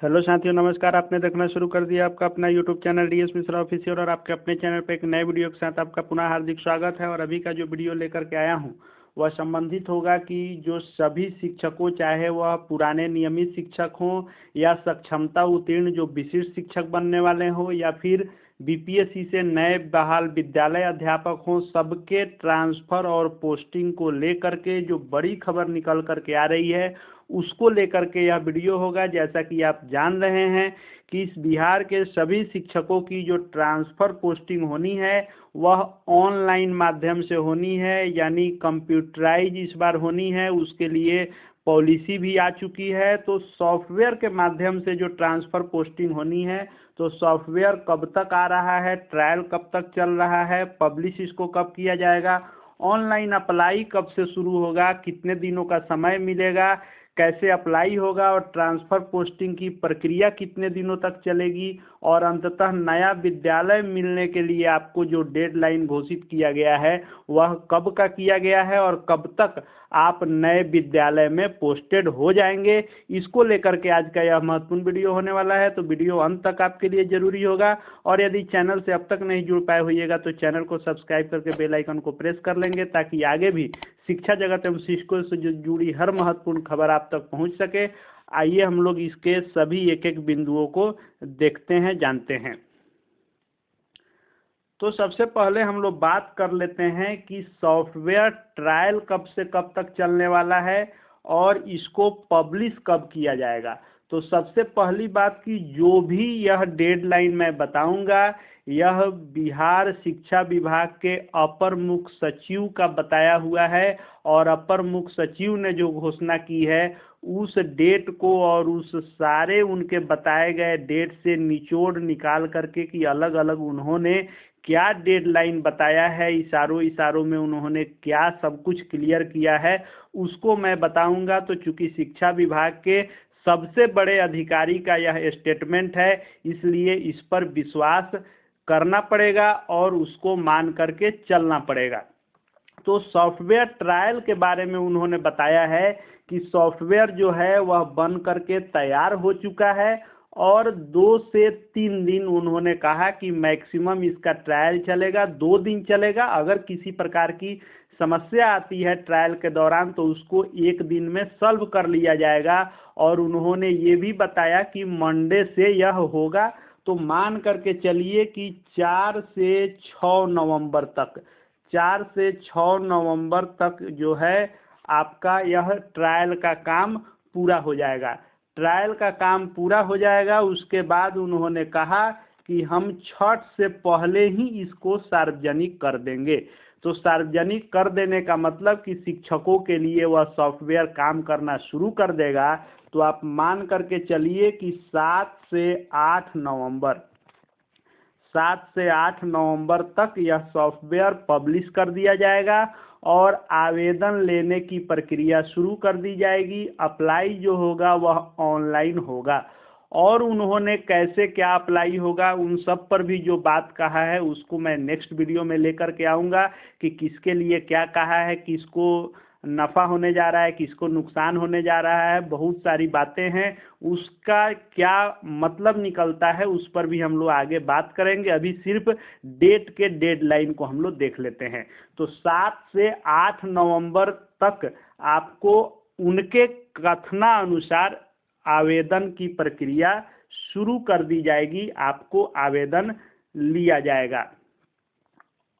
Hello साथियों, नमस्कार। आपने देखना शुरू कर दिया आपका अपना YouTube channel DS Mishra official और आपके अपने चैनल पे एक नए वीडियो के साथ आपका पुनः हार्दिक स्वागत है। और अभी का जो वीडियो लेकर के आया हूँ वह संबंधित होगा कि जो सभी शिक्षकों, चाहे वह पुराने नियमित शिक्षक हों या सक्षमता उत्तीर्ण जो विशिष्ट शिक्षक बनने वाले हों या फिर बीपीएससी से नए बहाल विद्यालय अध्यापक हों, सबके ट्रांसफ़र और पोस्टिंग को लेकर के जो बड़ी खबर निकल कर के आ रही है उसको लेकर के यह वीडियो होगा। जैसा कि आप जान रहे हैं कि इस बिहार के सभी शिक्षकों की जो ट्रांसफ़र पोस्टिंग होनी है वह ऑनलाइन माध्यम से होनी है, यानी कंप्यूटराइज इस बार होनी है। उसके लिए पॉलिसी भी आ चुकी है। तो सॉफ्टवेयर के माध्यम से जो ट्रांसफ़र पोस्टिंग होनी है, तो सॉफ्टवेयर कब तक आ रहा है, ट्रायल कब तक चल रहा है, पब्लिश इसको कब किया जाएगा, ऑनलाइन अप्लाई कब से शुरू होगा, कितने दिनों का समय मिलेगा, कैसे अप्लाई होगा और ट्रांसफ़र पोस्टिंग की प्रक्रिया कितने दिनों तक चलेगी, और अंततः नया विद्यालय मिलने के लिए आपको जो डेडलाइन घोषित किया गया है वह कब का किया गया है और कब तक आप नए विद्यालय में पोस्टेड हो जाएंगे, इसको लेकर के आज का यह महत्वपूर्ण वीडियो होने वाला है। तो वीडियो अंत तक आपके लिए ज़रूरी होगा। और यदि चैनल से अब तक नहीं जुड़ पाए होइएगा तो चैनल को सब्सक्राइब करके बेल आइकन को प्रेस कर लेंगे, ताकि आगे भी शिक्षा जगत एवं शिक्षकों से जो जुड़ी हर महत्वपूर्ण खबर आप तक पहुंच सके। आइए हम लोग इसके सभी एक एक बिंदुओं को देखते हैं, जानते हैं। तो सबसे पहले हम लोग बात कर लेते हैं कि सॉफ्टवेयर ट्रायल कब से कब तक चलने वाला है और इसको पब्लिश कब किया जाएगा। तो सबसे पहली बात कि जो भी यह डेडलाइन मैं बताऊंगा यह बिहार शिक्षा विभाग के अपर मुख्य सचिव का बताया हुआ है, और अपर मुख्य सचिव ने जो घोषणा की है उस डेट को और उस सारे उनके बताए गए डेट से निचोड़ निकाल करके कि अलग अलग उन्होंने क्या डेडलाइन बताया है, इशारों इशारों में उन्होंने क्या सब कुछ क्लियर किया है, उसको मैं बताऊंगा। तो चूंकि शिक्षा विभाग के सबसे बड़े अधिकारी का यह स्टेटमेंट है, इसलिए इस पर विश्वास करना पड़ेगा और उसको मान करके चलना पड़ेगा। तो सॉफ्टवेयर ट्रायल के बारे में उन्होंने बताया है कि सॉफ्टवेयर जो है वह बन करके तैयार हो चुका है, और 2 से 3 दिन उन्होंने कहा कि मैक्सिमम इसका ट्रायल चलेगा, 2 दिन चलेगा। अगर किसी प्रकार की समस्या आती है ट्रायल के दौरान तो उसको 1 दिन में सॉल्व कर लिया जाएगा। और उन्होंने ये भी बताया कि मंडे से यह होगा। तो मान करके चलिए कि 4 से 6 नवंबर तक 4 से 6 नवंबर तक जो है आपका यह ट्रायल का काम पूरा हो जाएगा। ट्रायल का काम पूरा हो जाएगा, उसके बाद उन्होंने कहा कि हम छठ से पहले ही इसको सार्वजनिक कर देंगे। तो सार्वजनिक कर देने का मतलब कि शिक्षकों के लिए वह सॉफ्टवेयर काम करना शुरू कर देगा। तो आप मान करके चलिए कि 7 से 8 नवंबर तक यह सॉफ्टवेयर पब्लिश कर दिया जाएगा और आवेदन लेने की प्रक्रिया शुरू कर दी जाएगी। अप्लाई जो होगा वह ऑनलाइन होगा, और उन्होंने कैसे क्या अप्लाई होगा उन सब पर भी जो बात कहा है उसको मैं नेक्स्ट वीडियो में लेकर के आऊँगा कि किसके लिए क्या कहा है, किसको नफ़ा होने जा रहा है, किसको नुकसान होने जा रहा है, बहुत सारी बातें हैं। उसका क्या मतलब निकलता है उस पर भी हम लोग आगे बात करेंगे। अभी सिर्फ डेट के डेडलाइन को हम लोग देख लेते हैं। तो 7 से 8 नवंबर तक आपको उनके कथनानुसार आवेदन की प्रक्रिया शुरू कर दी जाएगी, आपको आवेदन लिया जाएगा।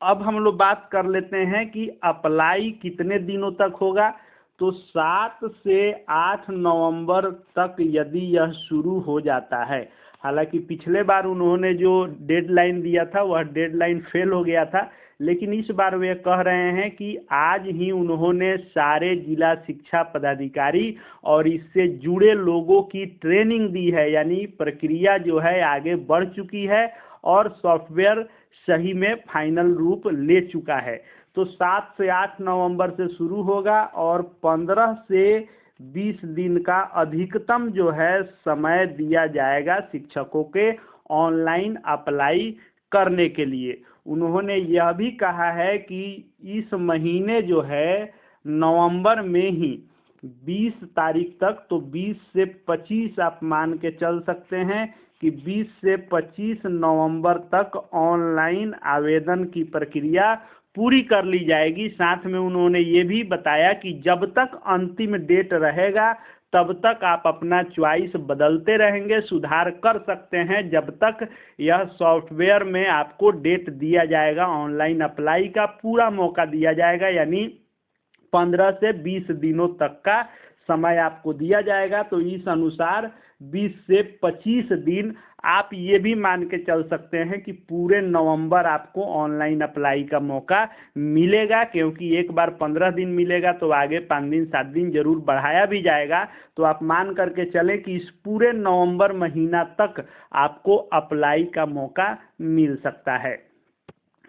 अब हम लोग बात कर लेते हैं कि अप्लाई कितने दिनों तक होगा। तो 7 से 8 नवंबर तक यदि यह शुरू हो जाता है, हालांकि पिछले बार उन्होंने जो डेडलाइन दिया था वह डेडलाइन फेल हो गया था, लेकिन इस बार वे कह रहे हैं कि आज ही उन्होंने सारे जिला शिक्षा पदाधिकारी और इससे जुड़े लोगों की ट्रेनिंग दी है, यानी प्रक्रिया जो है आगे बढ़ चुकी है और सॉफ्टवेयर सही में फाइनल रूप ले चुका है। तो 7 से 8 नवंबर से शुरू होगा और 15 से 20 दिन का अधिकतम जो है समय दिया जाएगा शिक्षकों के ऑनलाइन अप्लाई करने के लिए। उन्होंने यह भी कहा है कि इस महीने जो है 20 तारीख तक, तो 20 से 25 आप मान के चल सकते हैं कि 20 से 25 नवंबर तक ऑनलाइन आवेदन की प्रक्रिया पूरी कर ली जाएगी। साथ में उन्होंने ये भी बताया कि जब तक अंतिम डेट रहेगा तब तक आप अपना चॉइस बदलते रहेंगे, सुधार कर सकते हैं, जब तक यह सॉफ्टवेयर में आपको डेट दिया जाएगा, ऑनलाइन अप्लाई का पूरा मौका दिया जाएगा, यानी 15 से 20 दिनों तक का समय आपको दिया जाएगा। तो इस अनुसार 20 से 25 दिन आप ये भी मान के चल सकते हैं कि पूरे नवंबर आपको ऑनलाइन अप्लाई का मौका मिलेगा, क्योंकि एक बार 15 दिन मिलेगा तो आगे 5 दिन 7 दिन जरूर बढ़ाया भी जाएगा। तो आप मान करके चलें कि इस पूरे नवंबर महीना तक आपको अप्लाई का मौका मिल सकता है।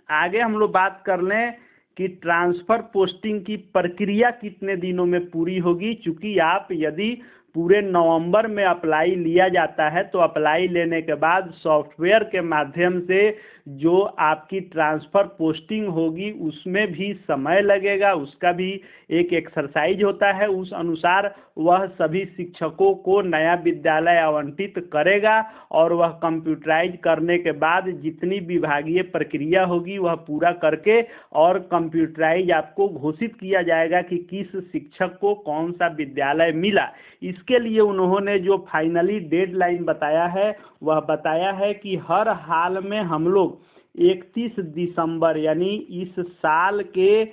आगे हम लोग बात कर लें कि ट्रांसफ़र पोस्टिंग की प्रक्रिया कितने दिनों में पूरी होगी। चूँकि आप यदि पूरे नवंबर में अप्लाई लिया जाता है तो अप्लाई लेने के बाद सॉफ्टवेयर के माध्यम से जो आपकी ट्रांसफ़र पोस्टिंग होगी उसमें भी समय लगेगा, उसका भी एक एक्सरसाइज होता है। उस अनुसार वह सभी शिक्षकों को नया विद्यालय आवंटित करेगा और वह कंप्यूटराइज करने के बाद जितनी विभागीय प्रक्रिया होगी वह पूरा करके और कंप्यूटराइज आपको घोषित किया जाएगा कि किस शिक्षक को कौन सा विद्यालय मिला। इसके लिए उन्होंने जो फाइनली डेडलाइन बताया है वह बताया है कि हर हाल में हम लोग 31 दिसंबर यानी इस साल के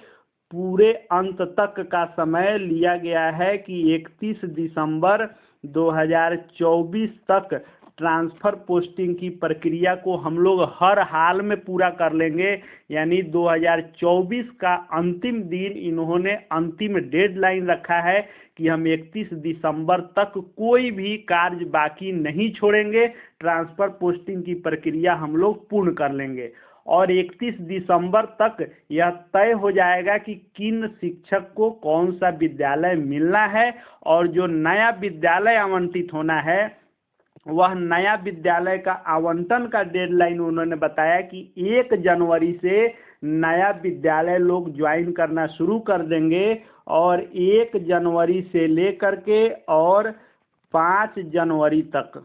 पूरे अंत तक का समय लिया गया है कि 31 दिसंबर 2024 तक ट्रांसफ़र पोस्टिंग की प्रक्रिया को हम लोग हर हाल में पूरा कर लेंगे। यानी 2024 का अंतिम दिन इन्होंने अंतिम डेडलाइन रखा है कि हम 31 दिसंबर तक कोई भी कार्य बाकी नहीं छोड़ेंगे, ट्रांसफ़र पोस्टिंग की प्रक्रिया हम लोग पूर्ण कर लेंगे। और 31 दिसंबर तक यह तय हो जाएगा कि किन शिक्षक को कौन सा विद्यालय मिलना है, और जो नया विद्यालय आवंटित होना है वह नया विद्यालय का आवंटन का डेडलाइन उन्होंने बताया कि 1 जनवरी से नया विद्यालय लोग ज्वाइन करना शुरू कर देंगे, और 1 जनवरी से लेकर के और 5 जनवरी तक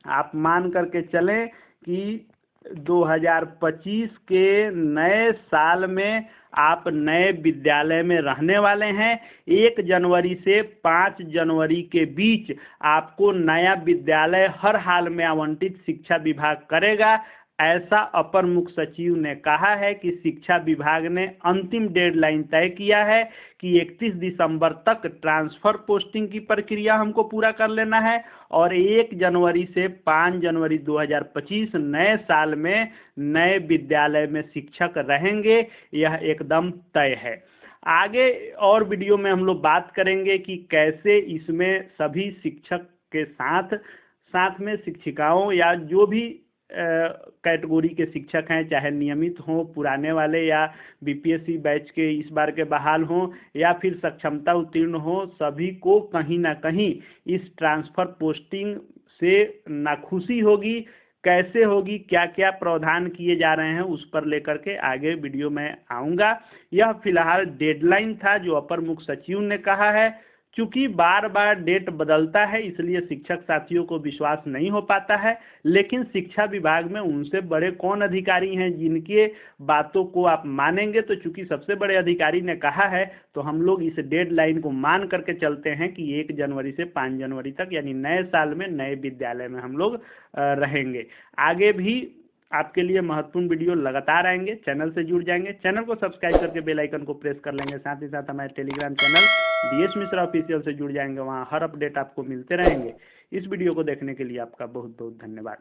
आप मान करके चलें कि 2025 के नए साल में आप नए विद्यालय में रहने वाले हैं। 1 जनवरी से 5 जनवरी के बीच आपको नया विद्यालय हर हाल में आवंटित शिक्षा विभाग करेगा, ऐसा अपर मुख्य सचिव ने कहा है कि शिक्षा विभाग ने अंतिम डेडलाइन तय किया है कि 31 दिसंबर तक ट्रांसफ़र पोस्टिंग की प्रक्रिया हमको पूरा कर लेना है, और 1 जनवरी से 5 जनवरी 2025 नए साल में नए विद्यालय में शिक्षक रहेंगे, यह एकदम तय है। आगे और वीडियो में हम लोग बात करेंगे कि कैसे इसमें सभी शिक्षक के साथ में शिक्षिकाओं या जो भी कैटेगरी के शिक्षक हैं, चाहे नियमित हों, पुराने वाले या बीपीएससी बैच के इस बार के बहाल हों या फिर सक्षमता उत्तीर्ण हों, सभी को कहीं ना कहीं इस ट्रांसफ़र पोस्टिंग से नाखुशी होगी। कैसे होगी, क्या क्या प्रावधान किए जा रहे हैं, उस पर लेकर के आगे वीडियो में आऊँगा। यह फिलहाल डेडलाइन था जो अपर मुख्य सचिव ने कहा है। चूँकि बार बार डेट बदलता है इसलिए शिक्षक साथियों को विश्वास नहीं हो पाता है, लेकिन शिक्षा विभाग में उनसे बड़े कौन अधिकारी हैं जिनके बातों को आप मानेंगे। तो चूँकि सबसे बड़े अधिकारी ने कहा है तो हम लोग इस डेडलाइन को मान करके चलते हैं कि 1 जनवरी से 5 जनवरी तक यानी नए साल में नए विद्यालय में हम लोग रहेंगे। आगे भी आपके लिए महत्वपूर्ण वीडियो लगातार आएंगे, चैनल से जुड़ जाएंगे, चैनल को सब्सक्राइब करके बेल आइकन को प्रेस कर लेंगे। साथ ही साथ हमारे Telegram channel DS Mishra official से जुड़ जाएंगे, वहाँ हर अपडेट आपको मिलते रहेंगे। इस वीडियो को देखने के लिए आपका बहुत बहुत धन्यवाद।